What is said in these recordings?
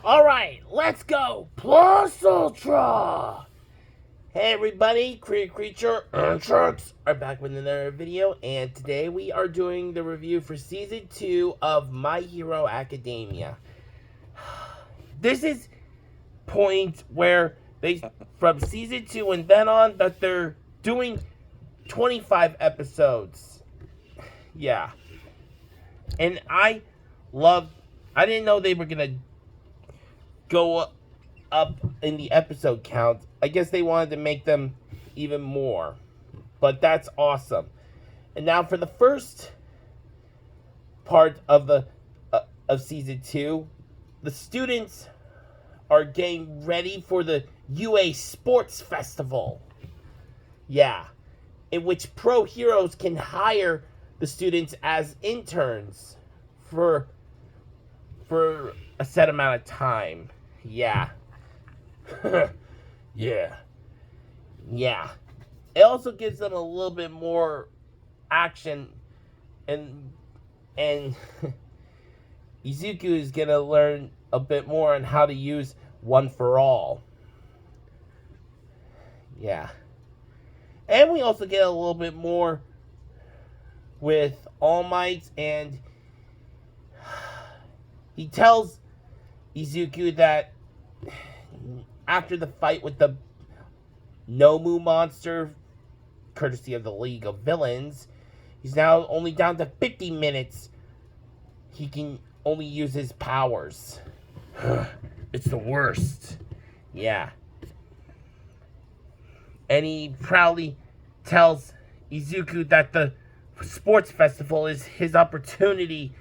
Alright, let's go! Plus Ultra! Hey everybody, Creature and Sharks are back with another video, and today we are doing the review for Season 2 of My Hero Academia. This is point where they, from Season 2 and then on, that they're doing 25 episodes. Yeah. And I didn't know they were gonna go up in the episode count. I guess they wanted to make them even more, but that's awesome. And now for the first part of the of season 2, the students are getting ready for the UA Sports Festival. Yeah, in which pro heroes can hire the students as interns for a set amount of time. Yeah. Yeah. It also gives them a little bit more action, and Izuku is gonna learn a bit more on how to use One for All. Yeah. And we also get a little bit more with All Mights, and he tells Izuku that after the fight with the Nomu monster, courtesy of the League of Villains, he's now only down to 50 minutes. He can only use his powers. It's the worst. Yeah. And he proudly tells Izuku that the sports festival is his opportunity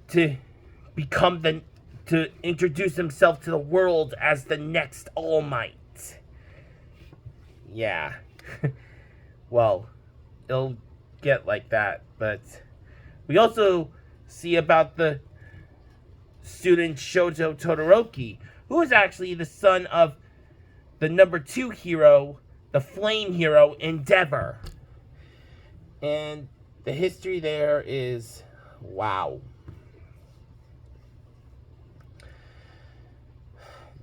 to to introduce himself to the world as the next All Might. Yeah. Well, it'll get like that, but we also see about the student Shoto Todoroki, who is actually the son of the number 2 hero, the flame hero, Endeavor. And the history there is, wow.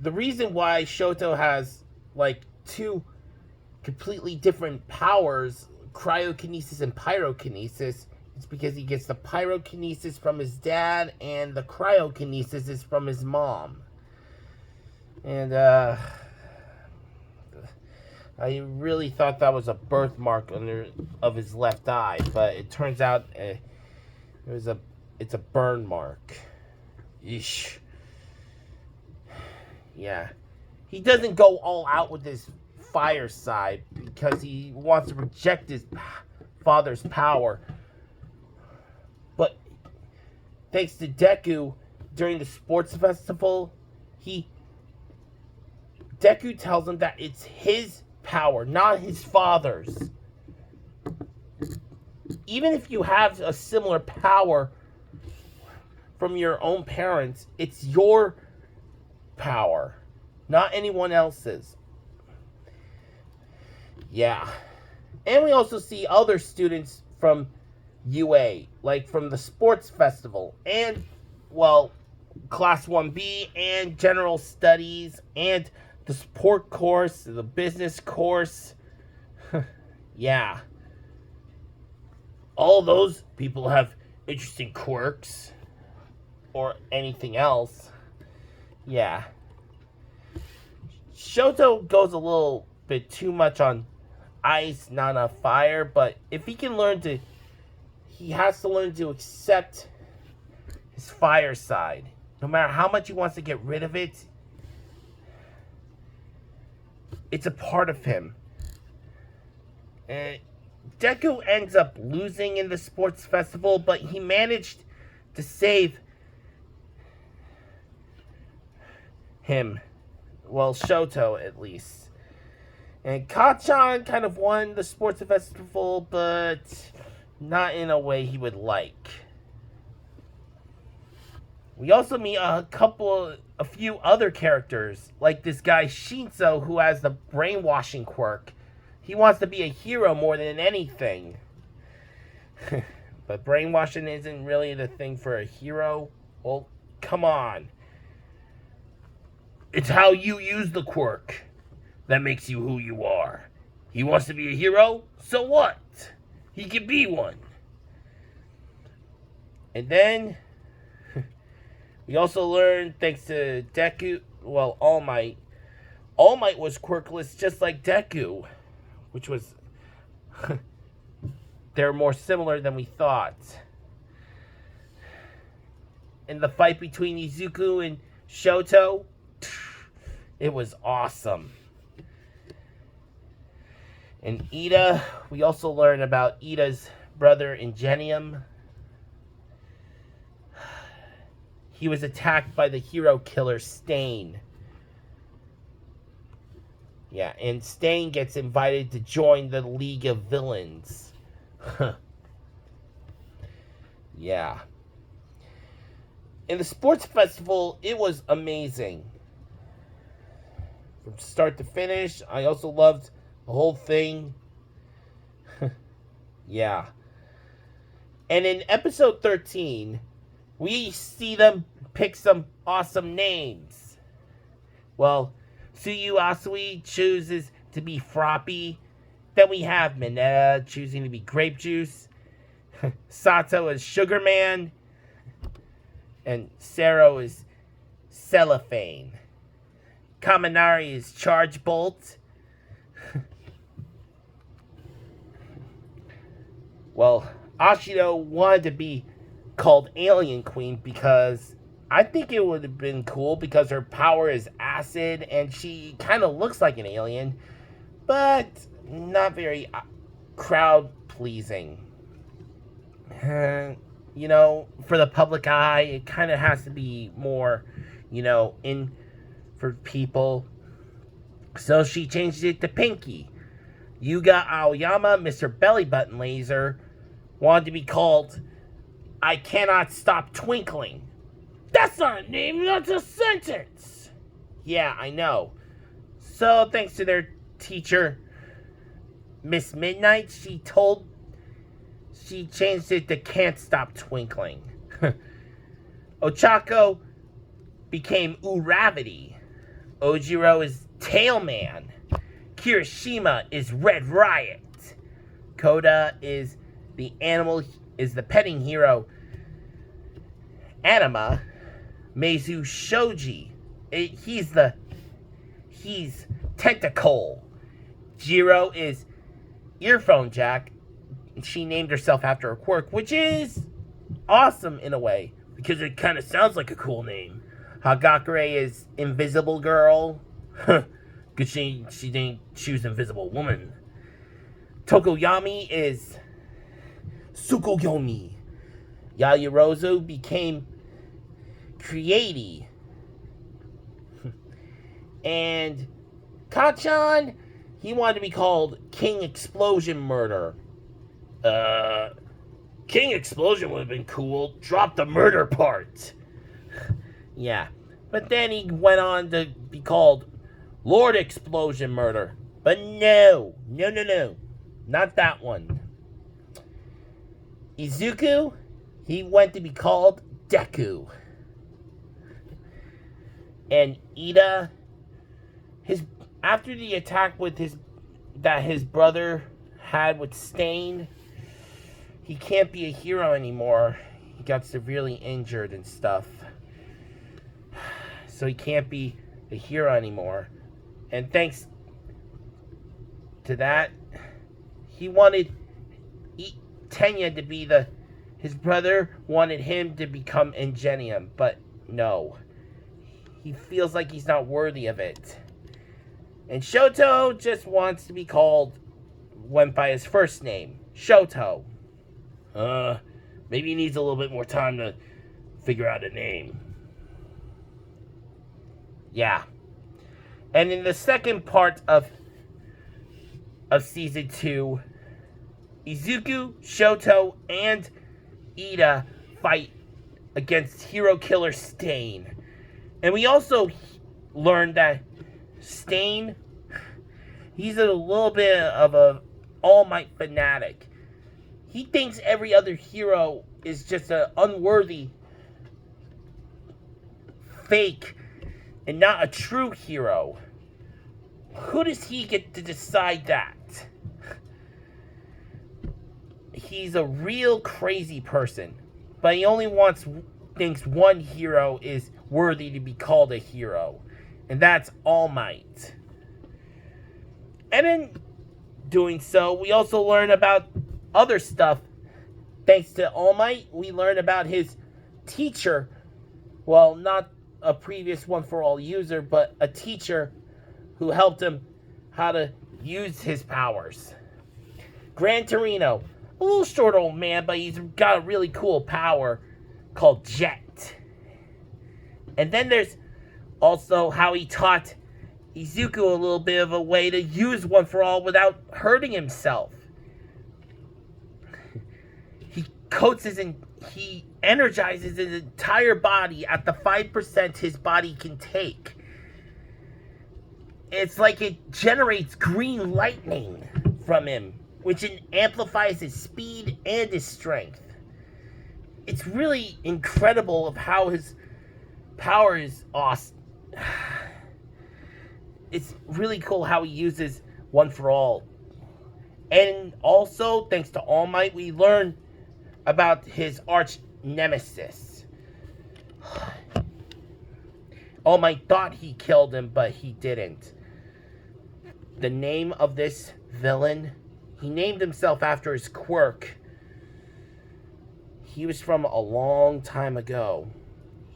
The reason why Shoto has, like, 2 completely different powers, cryokinesis and pyrokinesis, is because he gets the pyrokinesis from his dad, and the cryokinesis is from his mom. And, I really thought that was a birthmark of his left eye, but it turns out it's a burn mark. Yeesh. Yeah. He doesn't go all out with his fire side because he wants to reject his father's power. But thanks to Deku, during the sports festival, Deku tells him that it's his power, not his father's. Even if you have a similar power from your own parents, it's your power, not anyone else's. Yeah. And we also see other students from UA, like from the sports festival, and, well, Class 1B, and General Studies, and the support course, the business course. Yeah. All those people have interesting quirks, or anything else. Yeah. Shoto goes a little bit too much on ice, not on fire, but if he has to learn to accept his fire side. No matter how much he wants to get rid of it, it's a part of him. And Deku ends up losing in the sports festival, but he managed to save him. Well, Shoto, at least. And Kachan kind of won the sports festival, but not in a way he would like. We also meet a few other characters, like this guy Shinso, who has the brainwashing quirk. He wants to be a hero more than anything. But brainwashing isn't really the thing for a hero. Well, come on. It's how you use the quirk that makes you who you are. He wants to be a hero, so what? He can be one. And then we also learned, thanks to Deku, well, All Might. All Might was quirkless just like Deku, which was... they're more similar than we thought. In the fight between Izuku and Shoto, it was awesome. And Ida, we also learned about Ida's brother Ingenium. He was attacked by the hero killer Stain. Yeah, and Stain gets invited to join the League of Villains. Yeah. In the sports festival, it was amazing. From start to finish, I also loved the whole thing. Yeah. And in episode 13, we see them pick some awesome names. Well, Suyu Asui chooses to be Froppy. Then we have Mineta choosing to be Grape Juice. Sato is Sugar Man. And Sero is Cellophane. Kaminari is Charge Bolt. Well, Ashido wanted to be called Alien Queen because I think it would have been cool because her power is acid and she kind of looks like an alien, but not very crowd pleasing. You know, for the public eye, it kind of has to be more, you know, in for people. So she changed it to Pinky. Yuga Aoyama, Mr. Belly Button Laser, wanted to be called I Cannot Stop Twinkling. That's not a name, that's a sentence. Yeah, I know. So, thanks to their teacher, Miss Midnight, she changed it to Can't Stop Twinkling. Ochako became Uravity. Ojiro is Tailman. Kirishima is Red Riot. Koda is the petting hero. Anima. Meizu Shoji. He's Tentacle. Jiro is Earphone Jack. She named herself after a quirk, which is awesome in a way, because it kind of sounds like a cool name. Hagakure is Invisible Girl. Because she didn't choose Invisible Woman. Tokoyami is Tsukuyomi. Yaoyorozu became Creati. And Kachan, he wanted to be called King Explosion Murder. King Explosion would have been cool. Drop the murder part. Yeah. But then he went on to be called Lord Explosion Murder. But no. Not that one. Izuku, he went to be called Deku. And Ida, after the attack that his brother had with Stain, he can't be a hero anymore. He got severely injured and stuff. So he can't be a hero anymore. And thanks to that, he wanted Tenya to be his brother wanted him to become Ingenium, but no. He feels like he's not worthy of it. And Shoto just wants to be went by his first name, Shoto. Maybe he needs a little bit more time to figure out a name. Yeah. And in the second part of Season 2, Izuku, Shoto, and Ida fight against hero killer Stain. And we also learned that Stain, he's a little bit of a All Might fanatic. He thinks every other hero is just an unworthy, fake, and not a true hero. Who does he get to decide that? He's a real crazy person, but he only thinks one hero is worthy to be called a hero, and that's All Might. And in doing so, we also learn about other stuff. Thanks to All Might, we learn about his teacher. Well, not a previous One for All user, but a teacher who helped him how to use his powers. Gran Torino, a little short old man, but he's got a really cool power called Jet. And then there's also how he taught Izuku a little bit of a way to use One for All without hurting himself. He energizes his entire body at the 5% his body can take. It's like it generates green lightning from him, which amplifies his speed and his strength. It's really incredible of how his power is awesome. It's really cool how he uses One for All. And also, thanks to All Might, we learn about his arch nemesis. All Might thought he killed him, but he didn't. The name of this villain, he named himself after his quirk. He was from a long time ago.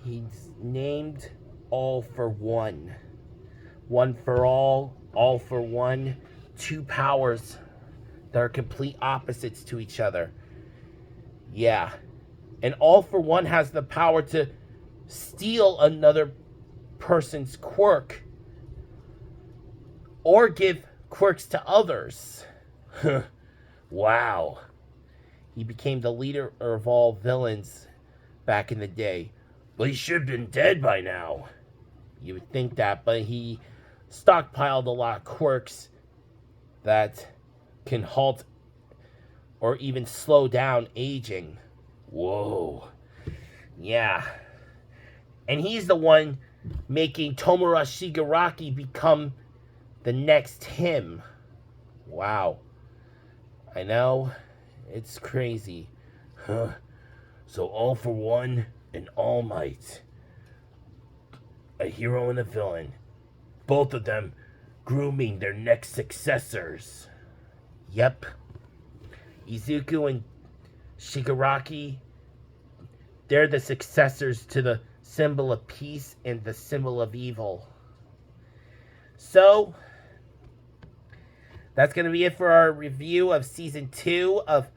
He's named All for One. One for all for one. Two powers that are complete opposites to each other. Yeah. And All for One has the power to steal another person's quirk or give quirks to others. Wow. He became the leader of all villains back in the day. Well, he should have been dead by now. You would think that, but he stockpiled a lot of quirks that can halt or even slow down aging. Whoa. Yeah. And he's the one making Tomura Shigaraki become the next him. Wow. I know. It's crazy. Huh. So All for One and All Might. A hero and a villain. Both of them grooming their next successors. Yep. Izuku and Shigaraki, they're the successors to the symbol of peace and the symbol of evil. So, that's going to be it for our review of Season 2 of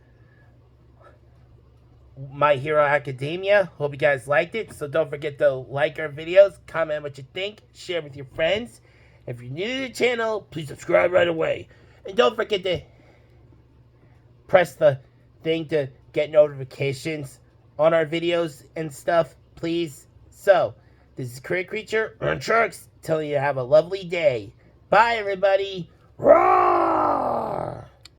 My Hero Academia. Hope you guys liked it. So don't forget to like our videos, comment what you think, share with your friends. If you're new to the channel, please subscribe right away. And don't forget to press the thing to get notifications on our videos and stuff, please. So, this is Creature and Sharks telling you to have a lovely day. Bye, everybody. Roar!